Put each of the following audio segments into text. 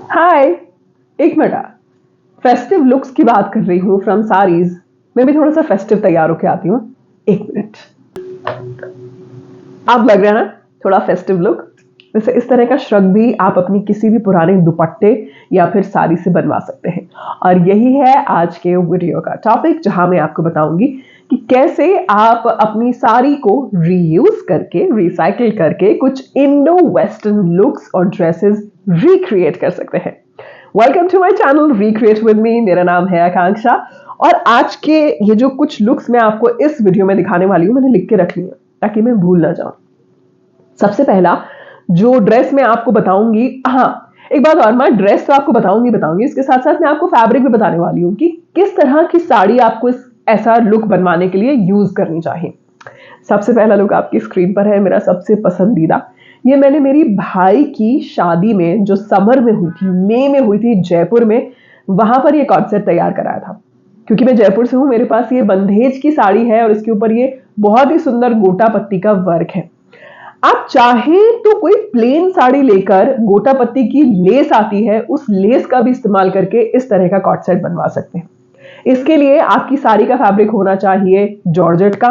हाय। एक minute. Festive looks की बात कर रही हूँ फ्रॉम सारीज। मैं भी थोड़ा सा फेस्टिव तैयार होके आती हूँ। एक मिनट। आप लग रहा है ना थोड़ा फेस्टिव लुक। वैसे इस तरह का श्रग भी आप अपनी किसी भी पुराने दुपट्टे या फिर साड़ी से बनवा सकते हैं। और यही है आज के वीडियो का टॉपिक, जहां मैं आपको बताऊंगी कि कैसे आप अपनी साड़ी को रीयूज करके, रिसाइकिल करके कुछ इंडो वेस्टर्न लुक्स और ड्रेसेस रिक्रिएट कर सकते हैं। Welcome to my channel recreate with me. मेरा नाम है आकांक्षा और आज के ये जो कुछ लुक्स मैं आपको इस वीडियो में दिखाने वाली हूं, मैंने लिख के रख ली है ताकि मैं भूल ना जाऊं। सबसे पहला जो ड्रेस मैं आपको बताऊंगी, हाँ एक बात और, मैं ड्रेस तो आपको बताऊंगी, इसके साथ साथ मैं आपको फैब्रिक भी बताने वाली हूँ कि किस तरह की साड़ी आपको ऐसा लुक बनवाने के लिए यूज करनी चाहिए। सबसे पहला लुक आपकी स्क्रीन पर है, मेरा सबसे पसंदीदा। ये मैंने मेरी भाई की शादी में जो समर में हुई थी, मई में हुई थी जयपुर में, वहां पर ये कॉर्ड सेट तैयार कराया था। क्योंकि मैं जयपुर से हूं, मेरे पास ये बंधेज की साड़ी है और इसके ऊपर ये बहुत ही सुंदर गोटा पत्ती का वर्क है। आप चाहें तो कोई प्लेन साड़ी लेकर गोटा पत्ती की लेस आती है, उस लेस का भी इस्तेमाल करके इस तरह का कॉर्ड सेट बनवा सकते हैं। इसके लिए आपकी साड़ी का फैब्रिक होना चाहिए जॉर्जेट का,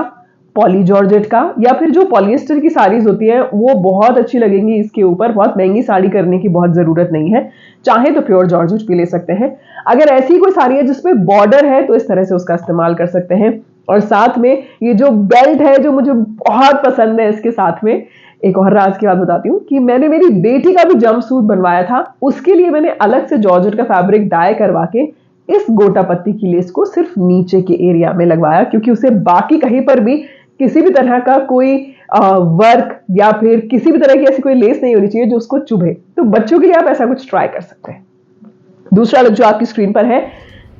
पॉली जॉर्जेट का, या फिर जो पॉलिएस्टर की साड़ीज होती है वो बहुत अच्छी लगेंगी इसके ऊपर। बहुत महंगी साड़ी करने की बहुत जरूरत नहीं है, चाहे तो प्योर जॉर्जेट भी ले सकते हैं। अगर ऐसी कोई साड़ी है जिसमें बॉर्डर है तो इस तरह से उसका इस्तेमाल कर सकते हैं। और साथ में ये जो बेल्ट है जो मुझे बहुत पसंद है, इसके साथ में एक और राज की बात बताती हूँ कि मैंने मेरी बेटी का भी जंप सूट बनवाया था। उसके लिए मैंने अलग से जॉर्जेट का फैब्रिक डाई करवा के इस गोटा पत्ती की लेस को सिर्फ नीचे के एरिया में लगवाया, क्योंकि उसे बाकी कहीं पर भी किसी भी तरह का कोई वर्क या फिर किसी भी तरह की ऐसी कोई लेस नहीं होनी चाहिए जो उसको चुभे। तो बच्चों के लिए आप ऐसा कुछ ट्राई कर सकते हैं। दूसरा लुक जो आपकी स्क्रीन पर है,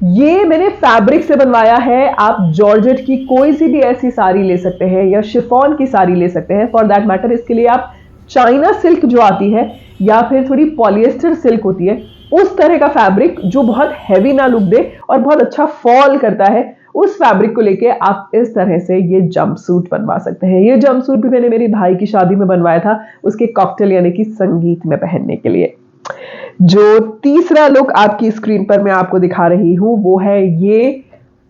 ये मैंने फैब्रिक से बनवाया है। आप जॉर्जेट की कोई सी भी ऐसी साड़ी ले सकते हैं या शिफॉन की साड़ी ले सकते हैं, फॉर दैट मैटर। इसके लिए आप चाइना सिल्क जो आती है या फिर थोड़ी पॉलिएस्टर सिल्क होती है, उस तरह का फैब्रिक जो बहुत हैवी ना लुक दे और बहुत अच्छा फॉल करता है, उस फैब्रिक को लेके आप इस तरह से ये जंपसूट बनवा सकते हैं। ये जंपसूट भी मैंने मेरी भाई की शादी में बनवाया था, उसके कॉकटेल यानी कि संगीत में पहनने के लिए। जो तीसरा लुक आपकी स्क्रीन पर मैं आपको दिखा रही हूं वो है ये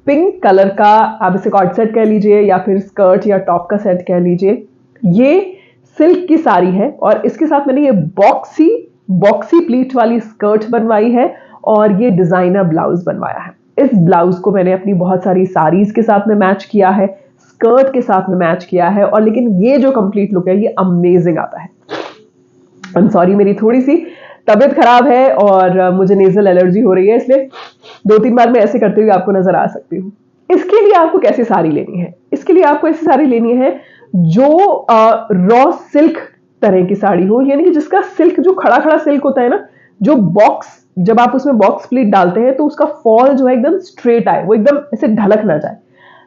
पिंक कलर का, आप इसे कॉर्ड सेट कह लीजिए या फिर स्कर्ट या टॉप का सेट कह लीजिए। ये सिल्क की साड़ी है और इसके साथ मैंने ये बॉक्सी प्लीट वाली स्कर्ट बनवाई है और ये डिजाइनर ब्लाउज बनवाया है। इस ब्लाउज को मैंने अपनी बहुत सारी साड़ीज के साथ में मैच किया है, स्कर्ट के साथ में मैच किया है, और लेकिन ये जो कंप्लीट लुक है ये अमेजिंग आता है। आई एम सॉरी, मेरी थोड़ी सी तबीयत खराब है और मुझे नेजल एलर्जी हो रही है, इसलिए 2-3 बार मैं ऐसे करते हुए आपको नजर आ सकती हूँ। इसके लिए आपको कैसी साड़ी लेनी है? इसके लिए आपको ऐसी साड़ी लेनी है जो रॉ सिल्क तरह की साड़ी हो, यानी कि जिसका सिल्क जो खड़ा खड़ा सिल्क होता है ना, जो बॉक्स, जब आप उसमें बॉक्स प्लीट डालते हैं तो उसका फॉल जो है एकदम स्ट्रेट आए, वो एकदम ऐसे ढलक ना जाए।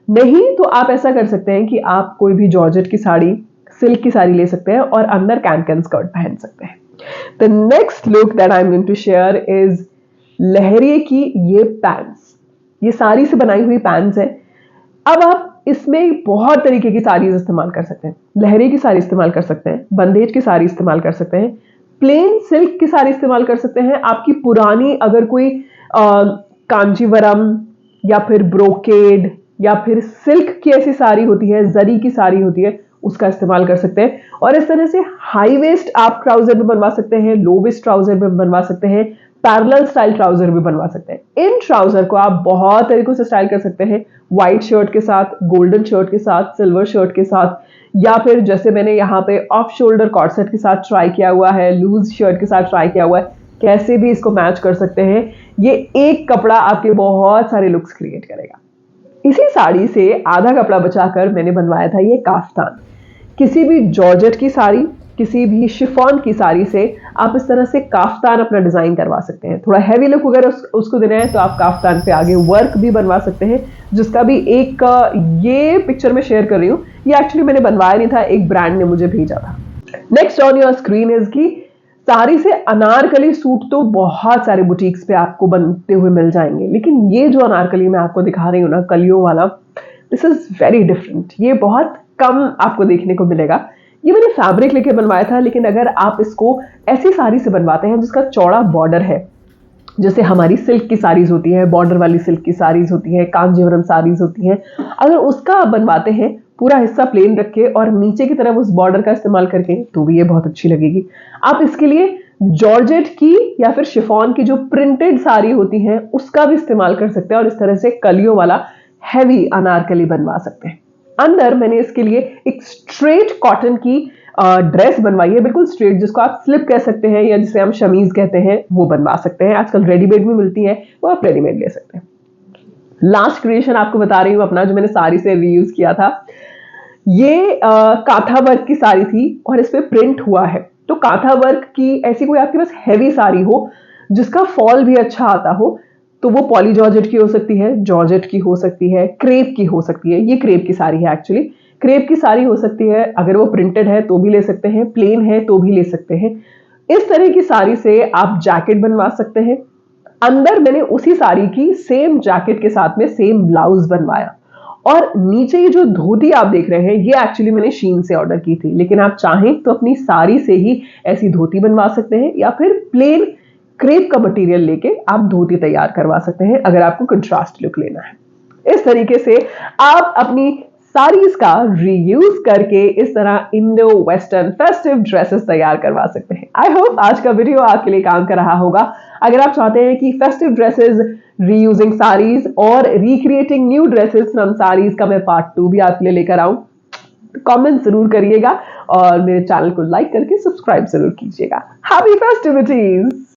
नहीं तो आप ऐसा कर सकते हैं कि आप कोई भी जॉर्जेट की साड़ी, सिल्क की साड़ी ले सकते हैं और अंदर कैन स्कर्ट पहन सकते हैं। The next look that I'm going to share is लहरिए की ये पैंट्स। ये साड़ी से बनाई हुई पैंट्स है। अब आप इसमें बहुत तरीके की साड़ीज इस्तेमाल कर सकते हैं। लहरिए की साड़ी इस्तेमाल कर सकते हैं, बंदेज की साड़ी इस्तेमाल कर सकते हैं, प्लेन सिल्क की साड़ी इस्तेमाल कर सकते हैं। आपकी पुरानी अगर कोई कांजीवरम या फिर ब्रोकेड या फिर सिल्क की ऐसी साड़ी होती है, जरी की साड़ी होती है, उसका इस्तेमाल कर सकते हैं। और इस तरह से हाई वेस्ट आप ट्राउजर भी बनवा सकते हैं, लो वेस्ट ट्राउजर भी बनवा सकते हैं, पैरेलल स्टाइल ट्राउजर भी बनवा सकते हैं। इन ट्राउजर को आप बहुत तरीकों से स्टाइल कर सकते हैं, व्हाइट शर्ट के साथ, गोल्डन शर्ट के साथ, सिल्वर शर्ट के साथ, या फिर जैसे मैंने यहाँ पे ऑफ शोल्डर कॉर्ड सेट के साथ ट्राई किया हुआ है, लूज शर्ट के साथ ट्राई किया हुआ है। कैसे भी इसको मैच कर सकते हैं। ये एक कपड़ा आपके बहुत सारे लुक्स क्रिएट करेगा। इसी साड़ी से आधा कपड़ा बचाकर मैंने बनवाया था ये काफ्तान। किसी भी जॉर्जेट की साड़ी, किसी भी शिफॉन की साड़ी से आप इस तरह से काफ्तान अपना डिजाइन करवा सकते हैं। थोड़ा हैवी लुक अगर उसको देना है तो आप काफ्तान पे आगे वर्क भी बनवा सकते हैं, जिसका भी एक ये पिक्चर में शेयर कर रही हूँ। ये एक्चुअली मैंने बनवाया नहीं था, एक ब्रांड ने मुझे भेजा था। Next on your screen is की साड़ी से अनारकली सूट तो बहुत सारे बुटीक्स पे आपको बनते हुए मिल जाएंगे, लेकिन ये जो अनारकली मैं आपको दिखा रही हूँ ना, कलियों वाला, दिस इज वेरी डिफरेंट। ये बहुत कम आपको देखने को मिलेगा। ये मैंने फैब्रिक लेके बनवाया था, लेकिन अगर आप इसको ऐसी साड़ी से बनवाते हैं जिसका चौड़ा बॉर्डर है, जैसे हमारी सिल्क की साड़ीज होती है, बॉर्डर वाली सिल्क की साड़ीज होती है, कांजीवरम साड़ीज होती हैं, अगर उसका आप बनवाते हैं पूरा हिस्सा प्लेन रख के और नीचे की तरफ उस बॉर्डर का इस्तेमाल करके, तो भी ये बहुत अच्छी लगेगी। आप इसके लिए जॉर्जेट की या फिर शिफॉन की जो प्रिंटेड साड़ी होती है उसका भी इस्तेमाल कर सकते हैं और इस तरह से कलियों वाला हैवी अनारकली बनवा सकते हैं। अंदर मैंने इसके लिए एक स्ट्रेट कॉटन की ड्रेस बनवाई है, बिल्कुल स्ट्रेट, जिसको आप स्लिप कह सकते हैं या जिसे हम शमीज कहते हैं, वो बनवा सकते हैं। आजकल रेडीमेड भी मिलती है, वो आप रेडीमेड ले सकते हैं। लास्ट क्रिएशन आपको बता रही हूँ अपना, जो मैंने साड़ी से रीयूज किया था। ये कांथा वर्क की साड़ी थी और इस पे प्रिंट हुआ है। तो कांथा वर्क की ऐसी कोई आपके पास हैवी साड़ी हो जिसका फॉल भी अच्छा आता हो, तो वो पॉली जॉर्जेट की हो सकती है, जॉर्जेट की हो सकती है, क्रेप की हो सकती है। ये क्रेप की साड़ी है एक्चुअली, क्रेप की साड़ी हो सकती है। अगर वो प्रिंटेड है तो भी ले सकते हैं, प्लेन है तो भी ले सकते हैं। इस तरह की साड़ी से आप जैकेट बनवा सकते हैं। अंदर मैंने उसी साड़ी की सेम जैकेट के साथ में सेम ब्लाउज बनवाया, और नीचे ये जो धोती आप देख रहे हैं ये एक्चुअली मैंने शीन से ऑर्डर की थी, लेकिन आप चाहें तो अपनी साड़ी से ही ऐसी धोती बनवा सकते हैं या फिर प्लेन क्रेप का मटेरियल लेके आप धोती तैयार करवा सकते हैं, अगर आपको कंट्रास्ट लुक लेना है। इस तरीके से आप अपनी साड़ीज का रीयूज करके इस तरह इंडो वेस्टर्न फेस्टिव ड्रेसेस तैयार करवा सकते हैं। आई होप आज का वीडियो आपके लिए काम कर रहा होगा। अगर आप चाहते हैं कि फेस्टिव ड्रेसेस, रीयूजिंग साड़ीज और recreating new dresses from saris का मैं पार्ट 2 भी आपके लिए लेकर आऊं, कमेंट जरूर करिएगा और मेरे चैनल को लाइक करके सब्सक्राइब जरूर कीजिएगा। Happy festivities.